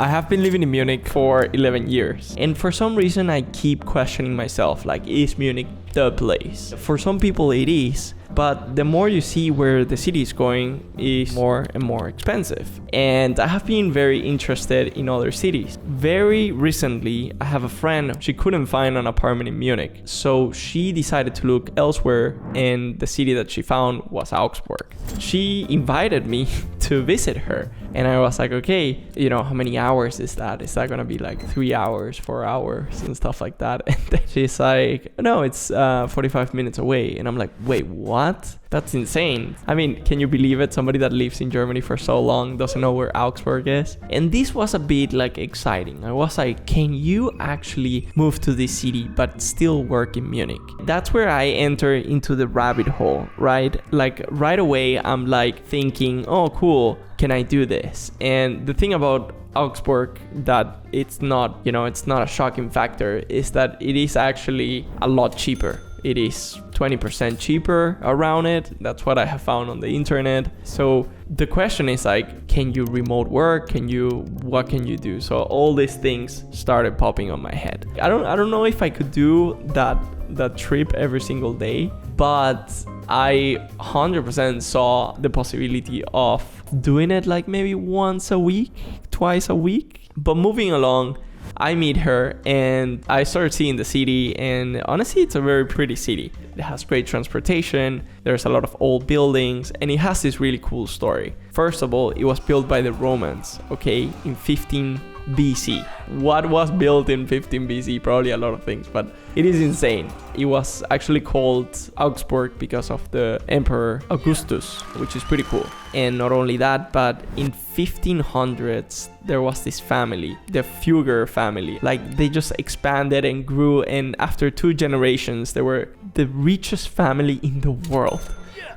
I have been living in Munich for 11 years. And for some reason, I keep questioning myself, like, is Munich the place? For some people, it is. But the more you see where the city is going, is more and more expensive. And I have been very interested in other cities. Very recently, I have a friend, she couldn't find an apartment in Munich. So she decided to look elsewhere, and the city that she found was Augsburg. She invited me to visit her. And I was like, okay, how many hours is that? Is that gonna be like 3 hours, 4 hours and stuff like that? And then she's like, no, it's 45 minutes away. And I'm like, wait, what? That's insane. I mean, can you believe it? Somebody that lives in Germany for so long doesn't know where Augsburg is. And this was a bit like exciting. I was like, can you actually move to this city but still work in Munich? That's where I enter into the rabbit hole, right? Like right away, I'm like thinking, oh, cool. Can I do this? And the thing about Augsburg that it's not a shocking factor is that it is actually a lot cheaper. It is 20% cheaper around it. That's what I have found on the internet. So the question is like, can you remote work? What can you do? So all these things started popping on my head. I don't know if I could do that trip every single day, but I 100% saw the possibility of doing it like maybe once a week, twice a week. But moving along, I meet her and I started seeing the city, and honestly, it's a very pretty city. It has great transportation, there's a lot of old buildings, and it has this really cool story. First of all, it was built by the Romans, okay, in 15 BC. What was built in 15 BC? Probably a lot of things, but it is insane. It was actually called Augsburg because of the Emperor Augustus, which is pretty cool. And not only that, but in 1500s, there was this family, the Fugger family. Like they just expanded and grew, and after 2 generations, they were the richest family in the world.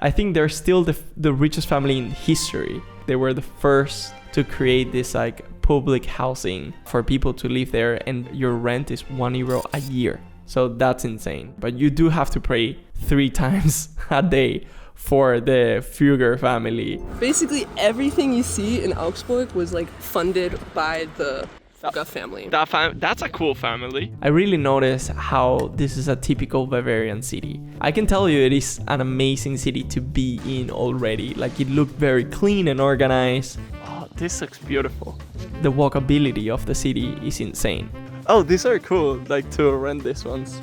I think they're still the richest family in history. They were the first to create this like public housing for people to live there, and your rent is €1 a year. So that's insane. But you do have to pray 3 times a day for the Fugger family. Basically everything you see in Augsburg was like funded by the Fugger family. That's a cool family. I really notice how this is a typical Bavarian city. I can tell you it is an amazing city to be in already. Like it looked very clean and organized. Oh, this looks beautiful. The walkability of the city is insane. Oh, these are cool, like to rent these ones.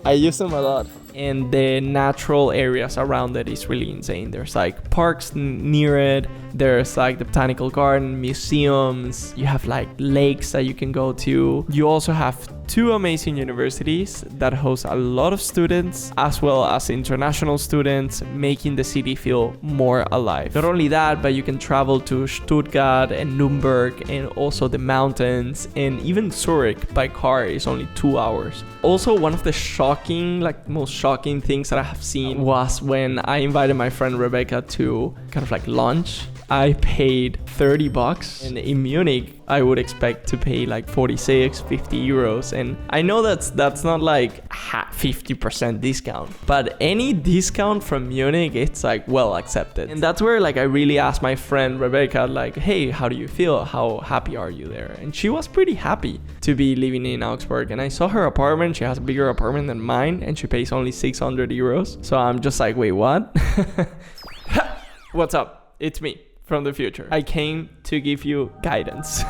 I use them a lot. And the natural areas around it is really insane. There's like parks near it. There's like the botanical garden, museums. You have like lakes that you can go to. You also have 2 amazing universities that host a lot of students as well as international students, making the city feel more alive. Not only that, but you can travel to Stuttgart and Nuremberg and also the mountains, and even Zurich by car is only 2 hours. Also, one of the most shocking things that I have seen was when I invited my friend Rebecca to kind of like lunch. I paid $30, and in Munich I would expect to pay like 46, 50 euros. And I know that's not like 50% discount, but any discount from Munich, it's like well accepted. And that's where like I really asked my friend Rebecca, like, hey, how do you feel? How happy are you there? And she was pretty happy to be living in Augsburg. And I saw her apartment. She has a bigger apartment than mine, and she pays only 600 euros. So I'm just like, wait, what? What's up? It's me from the future. I came to give you guidance.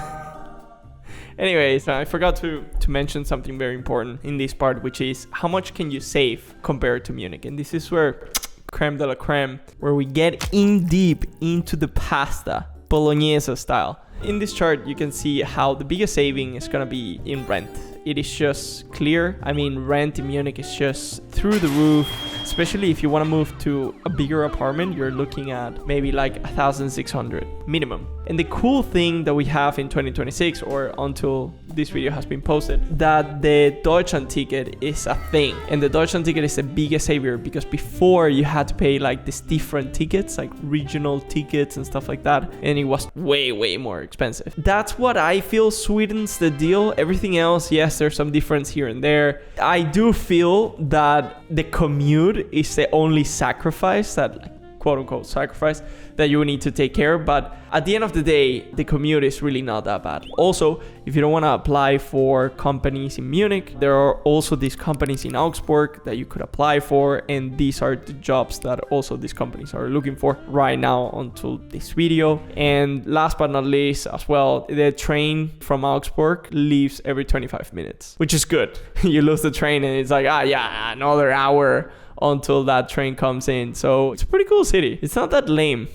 Anyways, I forgot to mention something very important in this part, which is how much can you save compared to Munich? And this is where creme de la creme, where we get in deep into the pasta, Bolognese style. In this chart, you can see how the biggest saving is gonna be in rent. It is just clear. I mean, rent in Munich is just through the roof. Especially if you want to move to a bigger apartment, you're looking at maybe like 1,600 minimum. And the cool thing that we have in 2026, or until this video has been posted, that the Deutschland ticket is a thing. And the Deutschland ticket is the biggest savior, because before you had to pay like these different tickets, like regional tickets and stuff like that. And it was way more expensive. That's what I feel sweetens the deal. Everything else, yes, there's some difference here and there. I do feel that the commute is the only sacrifice that quote unquote sacrifice that you need to take care of. But at the end of the day, the commute is really not that bad. Also, if you don't want to apply for companies in Munich, there are also these companies in Augsburg that you could apply for. And these are the jobs that also these companies are looking for right now until this video. And last but not least as well, the train from Augsburg leaves every 25 minutes, which is good. You lose the train and it's like, another hour until that train comes in. So it's a pretty cool city. It's not that lame.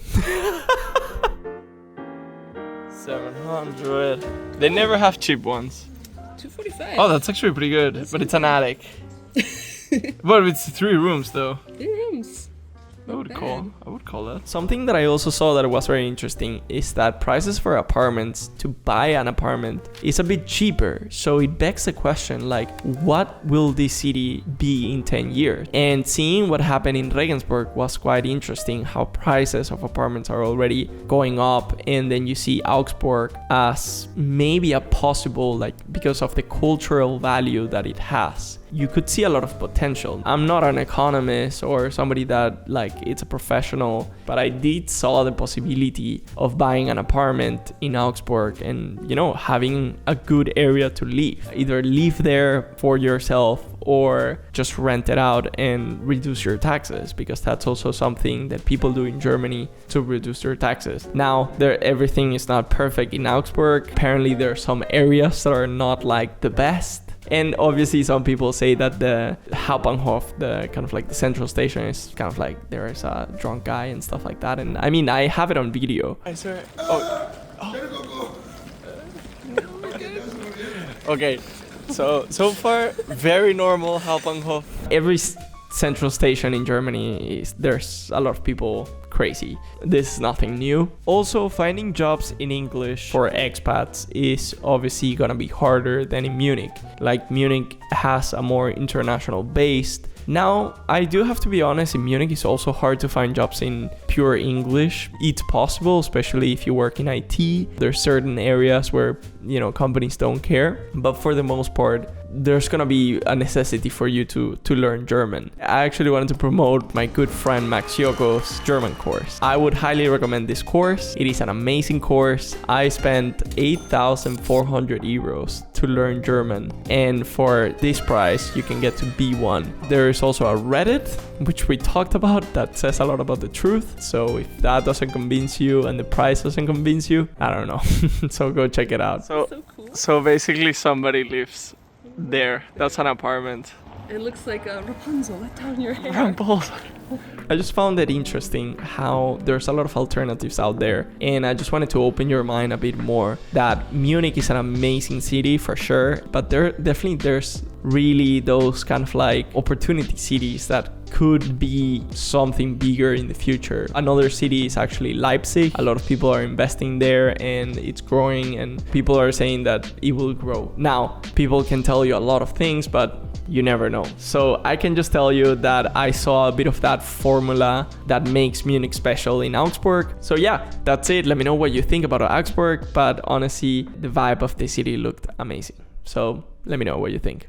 700. They never have cheap ones. 245. Oh, that's actually pretty good. But it's an attic. But it's 3 rooms though. 3 rooms. I would call that. Something that I also saw that was very interesting is that prices for apartments to buy an apartment is a bit cheaper. So it begs the question, like, what will this city be in 10 years? And seeing what happened in Regensburg was quite interesting, how prices of apartments are already going up. And then you see Augsburg as maybe a possible, like, because of the cultural value that it has. You could see a lot of potential. I'm not an economist or somebody that like it's a professional, but I did saw the possibility of buying an apartment in Augsburg and, you know, having a good area to live. Either live there for yourself or just rent it out and reduce your taxes, because that's also something that people do in Germany to reduce their taxes. Now, everything is not perfect in Augsburg. Apparently, there are some areas that are not like the best. And obviously some people say that the Hauptbahnhof, the kind of like the central station, is kind of like there is a drunk guy and stuff like that. And I mean, I have it on video. I swear. Okay, so far, very normal Hauptbahnhof. Every central station in Germany there's a lot of people crazy. This is nothing new. Also, finding jobs in English for expats is obviously gonna be harder than in Munich. Like, Munich has a more international base. Now, I do have to be honest, in Munich it's also hard to find jobs in pure English. It's possible, especially if you work in IT. There's certain areas where, you know, companies don't care. But for the most part, there's gonna be a necessity for you to learn German. I actually wanted to promote my good friend Max Yoko's German course. I would highly recommend this course. It is an amazing course. I spent 8,400 euros to learn German, and for this price you can get to B1. There is also a Reddit, which we talked about, that says a lot about the truth. So if that doesn't convince you and the price doesn't convince you, I don't know. So go check it out. So cool. So basically somebody lives there. That's an apartment. It looks like a Rapunzel. Let down your hair. Rapunzel. I just found it interesting how there's a lot of alternatives out there, and I just wanted to open your mind a bit more that Munich is an amazing city for sure, but there's really those kind of like opportunity cities that could be something bigger in the future. Another city is actually Leipzig. A lot of people are investing there and it's growing, and people are saying that it will grow. Now, people can tell you a lot of things, but you never know. So I can just tell you that I saw a bit of that formula that makes Munich special in Augsburg. So yeah, that's it. Let me know what you think about Augsburg, but honestly, the vibe of the city looked amazing. So let me know what you think.